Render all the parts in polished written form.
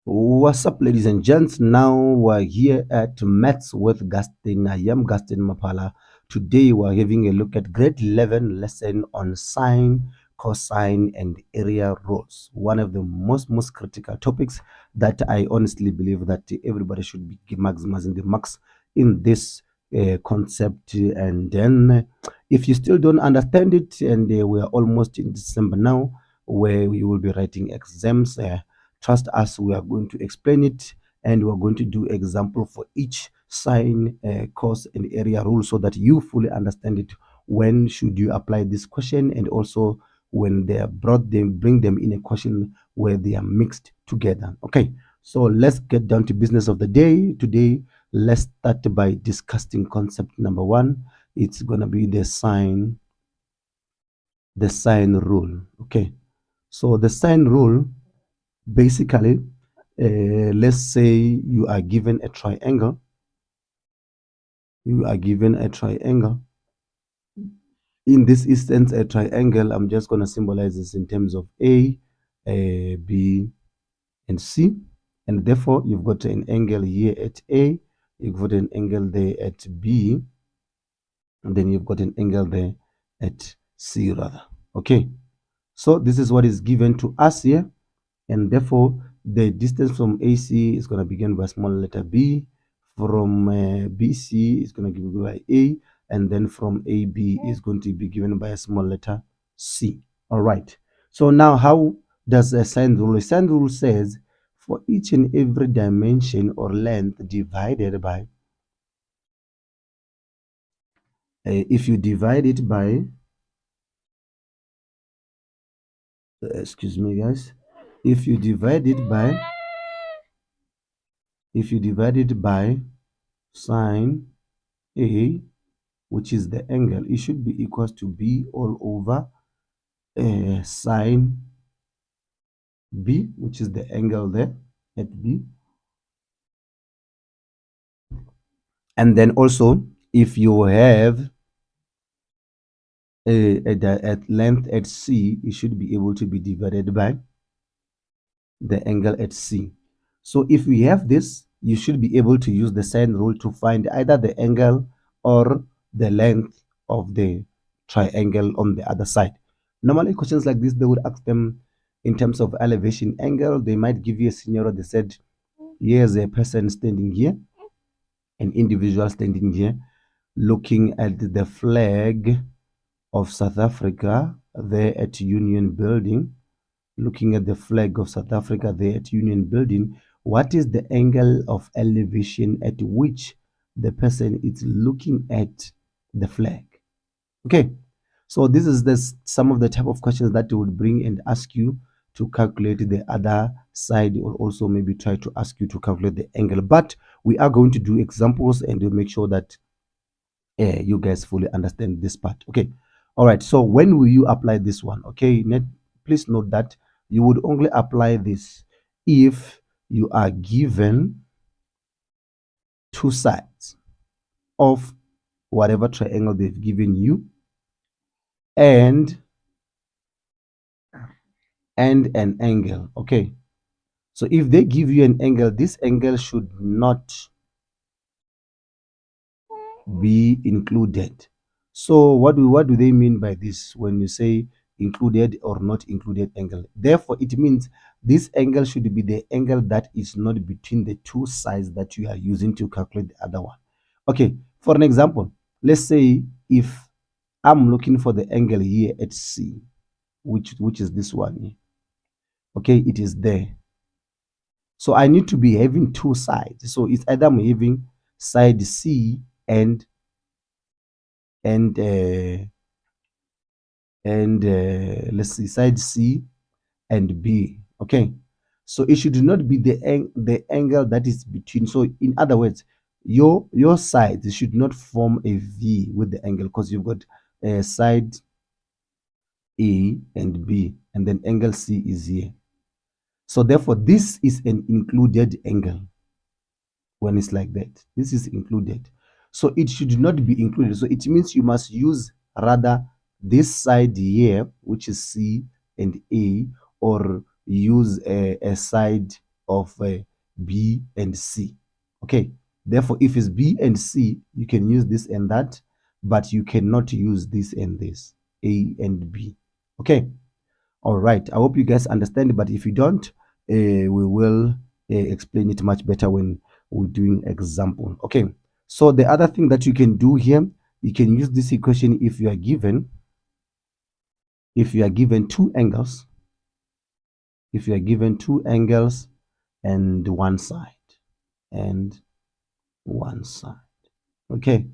What's up, ladies and gents? Now we're here at Maths with Gastin. I am Gastin Mapala. Today we're having a look at grade 11 lesson on sine, cosine, and area rules. One of the most critical topics that I honestly believe that everybody should be maximizing the marks in this concept. And then, if you still don't understand it, and we are almost in December now, where we will be writing exams. Trust us, we are going to explain it, and we're going to do example for each sine, cos, and area rule so that you fully understand it. When should you apply this question, and also when they are bring them in a question where they are mixed together. Okay, so let's get down to business of the day. Today, let's start by discussing concept number one. It's gonna be the sine rule. Okay, so the sine rule basically, let's say you are given a triangle. You are given a triangle. In this instance, a triangle, I'm just going to symbolize this in terms of A, B, and C. And therefore, you've got an angle here at A, you've got an angle there at B, and then you've got an angle there at C, rather. Okay, so this is what is given to us here. And therefore the distance from AC is going to begin by small letter b, from BC is going to be given by A, and then from AB is going to be given by a small letter C. All right, so now how does a sine rule? A sine rule says for each and every dimension or length divided by, if you divide it by, excuse me guys, if you divide it by sine A, which is the angle, it should be equals to B all over sine B, which is the angle there at B. And then also, if you have a length at C, it should be able to be divided by the angle at C. So if we have this, you should be able to use the sine rule to find either the angle or the length of the triangle on the other side. Normally, questions like this, they would ask them in terms of elevation angle. They might give you a scenario. They said, here's a person standing here, an individual standing here, looking at the flag of South Africa there at Union Building. Looking at the flag of South Africa there at Union Building, what is the angle of elevation at which the person is looking at the flag? Okay, so this is some of the type of questions that they would bring and ask you to calculate the other side, or also maybe try to ask you to calculate the angle. But we are going to do examples and we'll make sure that you guys fully understand this part. Okay, all right, so when will you apply this one? Okay, please note that you would only apply this if you are given two sides of whatever triangle they've given you, and an angle. Okay, so if they give you an angle, this angle should not be included. So what do they mean by this when you say included or not included angle? Therefore, it means this angle should be the angle that is not between the two sides that you are using to calculate the other one. Okay, for an example, let's say if I'm looking for the angle here at C, which is this one here. Okay, it is there. So I need to be having two sides. So it's either I'm having side C and let's see, side C and B. Okay, so it should not be the angle that is between. So in other words, your sides should not form a V with the angle, because you've got side A and B, and then angle C is here. So therefore, this is an included angle. When it's like that, this is included, so it should not be included. So it means you must use rather this side here, which is C and A, or use a side of B and C. Okay, therefore, if it's B and C, you can use this and that, but you cannot use this and this, A and B. Okay, all right. I hope you guys understand, but if you don't, we will explain it much better when we're doing example. Okay, so the other thing that you can do here, you can use this equation if you are given two angles, if you are given two angles and one side and one side. Okay,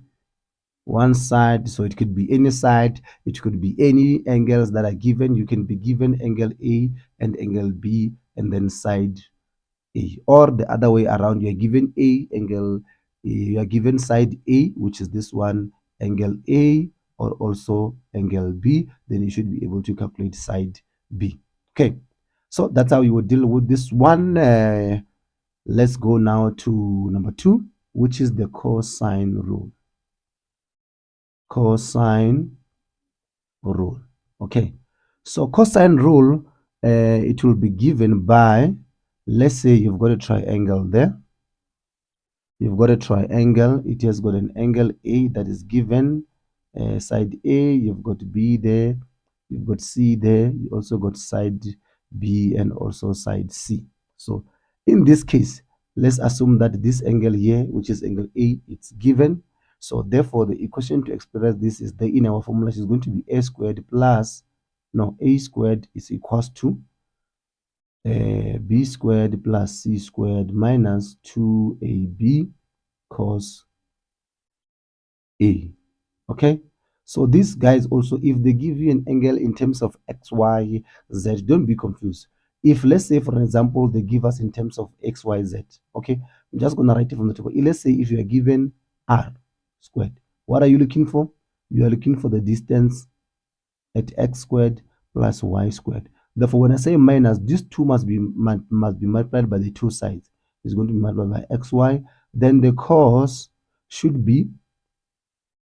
one side, so it could be any side, it could be any angles that are given. You can be given angle A and angle B and then side A, or the other way around. You are given A angle, you are given side A, which is this one, angle A, or also angle B, then you should be able to calculate side B. Okay, so that's how you would deal with this one. Let's go now to number 2, which is the cosine rule. Cosine rule. Okay, so cosine rule, it will be given by, let's say you've got a triangle there. You've got a triangle. It has got an angle A that is given, side A. You've got B there. You've got C there. You also got side B and also side C. So in this case, let's assume that this angle here, which is angle A, it's given. So therefore, the equation to express this is in our formula is going to be A squared plus, no, A squared is equals to B squared plus C squared minus 2AB cos A. Okay, so these guys also, if they give you an angle in terms of x, y, z, don't be confused. If, let's say, for example, they give us in terms of x, y, z. Okay, I'm just going to write it from the table. Let's say if you are given r squared, what are you looking for? You are looking for the distance at x squared plus y squared. Therefore, when I say minus, these two must be multiplied by the two sides. It's going to be multiplied by xy. Then the cos should be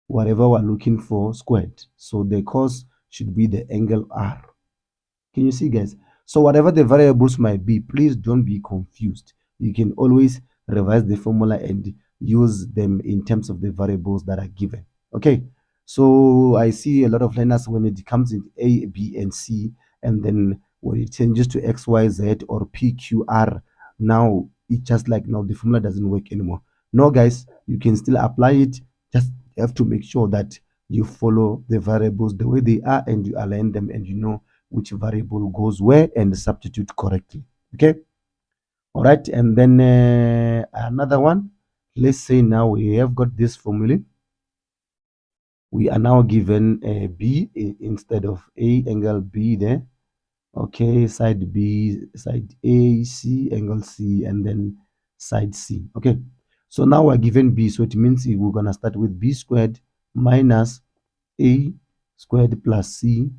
whatever we're looking for squared. So the cos should be the angle r. Can you see, guys? So whatever the variables might be, please don't be confused. You can always revise the formula and use them in terms of the variables that are given. Okay, so I see a lot of learners when it comes in A, B, and C, and then when it changes to X, Y, Z or P, Q, R, now it's just like now the formula doesn't work anymore. No, guys, you can still apply it. Just have to make sure that you follow the variables the way they are and you align them and you know which variable goes where and substitute correctly. Okay, all right. And then another one, let's say now we have got this formula. We are now given B instead of A, angle B there. Okay, side B, side A, C, angle C, and then side C. Okay, so now we're given B, so it means we're gonna start with B squared minus A squared plus C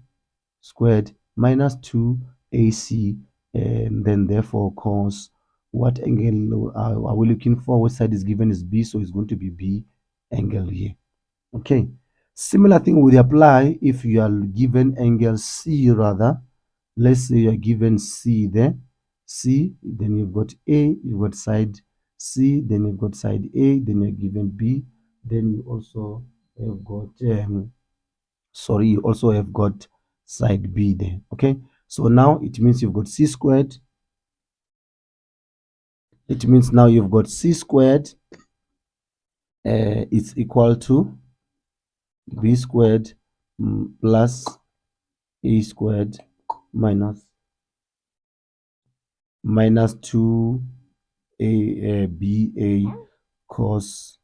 squared minus 2AC, and then therefore cos, what angle are we looking for? Which side is given is B, so it's going to be B angle here. Okay, similar thing would apply if you are given angle C rather. Let's say you are given C there, C, then you've got A, you've got side C, then you've got side A, then you're given B, then you also have got sorry, you also have got side B there. Okay, so now it means you've got C squared. It means now you've got C squared it's equal to B squared plus A squared minus 2 A B A cos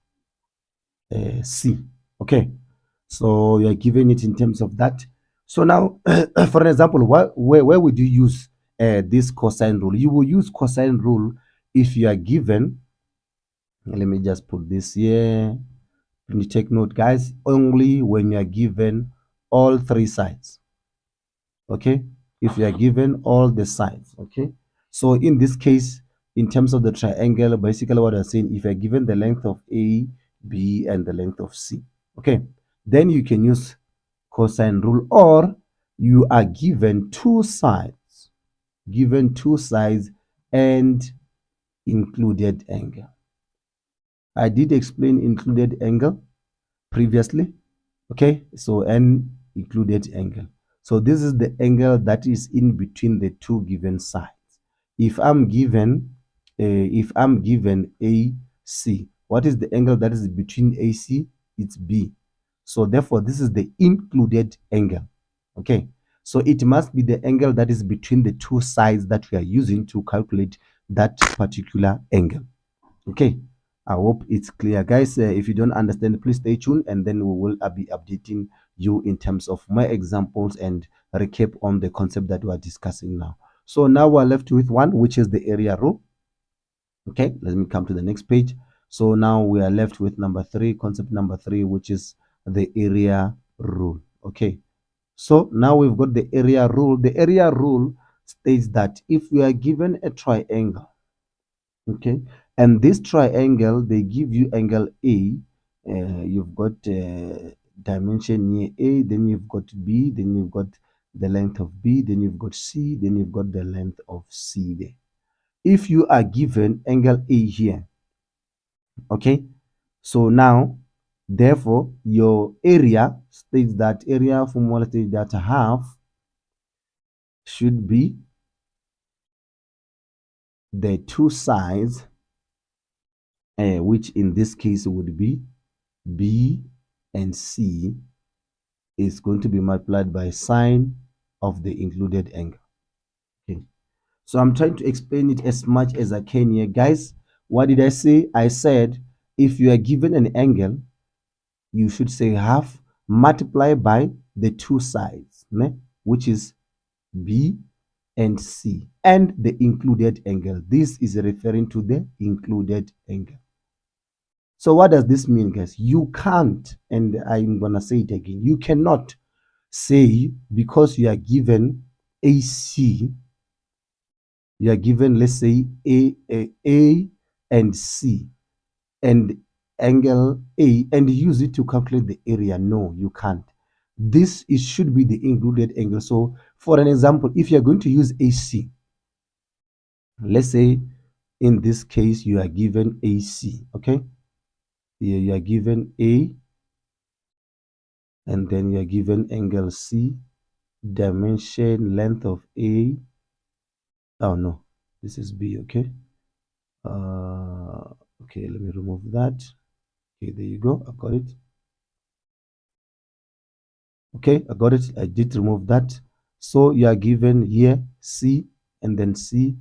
C. Okay, so you are giving it in terms of that. So now, for example, where would you use this cosine rule? You will use cosine rule if you are given, let me just put this here, you take note, guys, only when you are given all three sides. Okay, if you are given all the sides. Okay, so in this case, in terms of the triangle, basically what I'm saying, if you're given the length of A, B, and the length of C, okay, then you can use cosine rule. Or you are given two sides, and included angle. I did explain included angle previously. Okay, so n included angle. So this is the angle that is in between the two given sides. If I'm given AC, what is the angle that is between AC? It's B. So therefore, this is the included angle. Okay, so it must be the angle that is between the two sides that we are using to calculate that particular angle. Okay, I hope it's clear, guys. If you don't understand, please stay tuned, and then we will be updating you in terms of my examples and recap on the concept that we are discussing now. So now we're left with one, which is the area rule. Okay, let me come to the next page. So now we are left with number 3, concept number 3, which is the area rule. Okay, so now we've got the area rule. The area rule states that if we are given a triangle, okay, and this triangle, they give you angle A, you've got dimension near A, then you've got B, then you've got the length of B, then you've got C, then you've got the length of C there. If you are given angle A here, okay, so now therefore your area states that area formula states that half should be the two sides, which in this case would be B and C, is going to be multiplied by sine of the included angle. Okay, so I'm trying to explain it as much as I can here, guys. What did I say? I said if you are given an angle, you should say half multiplied by the two sides, né? Which is B and C, and the included angle. This is referring to the included angle. So what does this mean, guys? You can't, and I'm gonna say it again, you cannot say because you are given AC, you are given, let's say, A and C and angle A, and use it to calculate the area. No, you can't. This should be the included angle. So for an example, if you're going to use AC, let's say in this case you are given AC, okay? You are given A, and then you are given angle C, dimension, length of A. Oh no, this is B. Okay, okay, let me remove that. Okay, there you go, I got it. Okay, I got it. I did remove that. So you are given here C, and then C,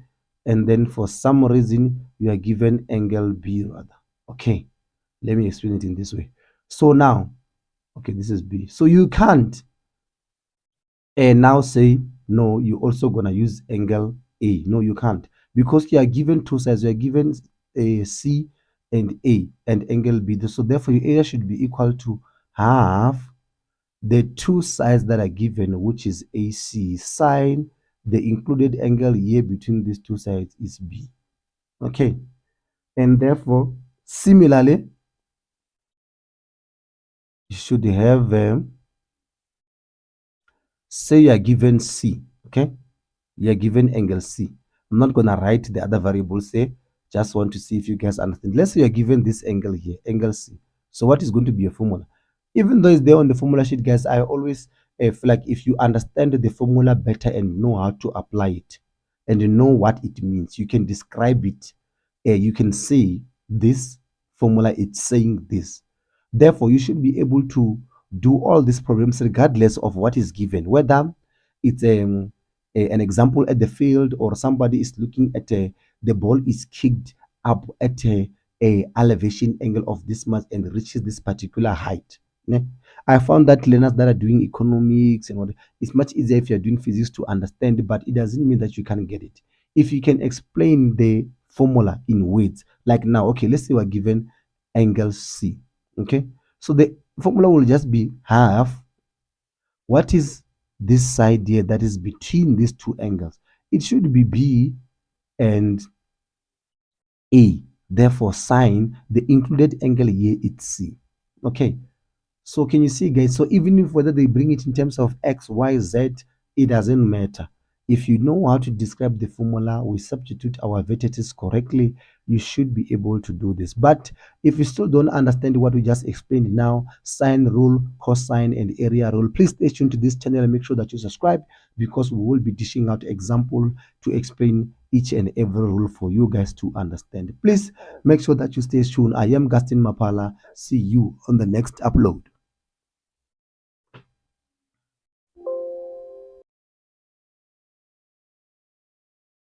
and then for some reason you are given angle B rather. Okay, let me explain it in this way. So now, okay, this is B. So you can't and now say no, you're also gonna use angle A. No, you can't, because you are given two sides. You are given a C and A and angle B. So therefore your area should be equal to half the two sides that are given, which is AC, sine the included angle here between these two sides is B. Okay, and therefore similarly you should have say you are given C. Okay, you are given angle C. I'm not going to write the other variables there. Just want to see if you guys understand. Let's say you are given this angle here, angle C. So what is going to be a formula? Even though it's there on the formula sheet, guys, I always feel like if you understand the formula better and know how to apply it and you know what it means, you can describe it. You can say this formula, it's saying this. Therefore, you should be able to do all these problems regardless of what is given, whether it's an example at the field or somebody is looking at the ball is kicked up at a elevation angle of this much and reaches this particular height. Yeah. I found that learners that are doing economics and what, it's much easier if you're doing physics to understand, but it doesn't mean that you can get it. If you can explain the formula in words, like now, okay, let's say we're given angle C. Okay, so the formula will just be half. What is this side here that is between these two angles? It should be B and A. Therefore, sine the included angle here is C. Okay, so can you see, guys? So even if whether they bring it in terms of X, Y, Z, it doesn't matter. If you know how to describe the formula, we substitute our vertices correctly, you should be able to do this. But if you still don't understand what we just explained now, sine rule, cosine, and area rule, please stay tuned to this channel and make sure that you subscribe, because we will be dishing out example to explain each and every rule for you guys to understand. Please make sure that you stay tuned. I am Gastin Mapala. See you on the next upload.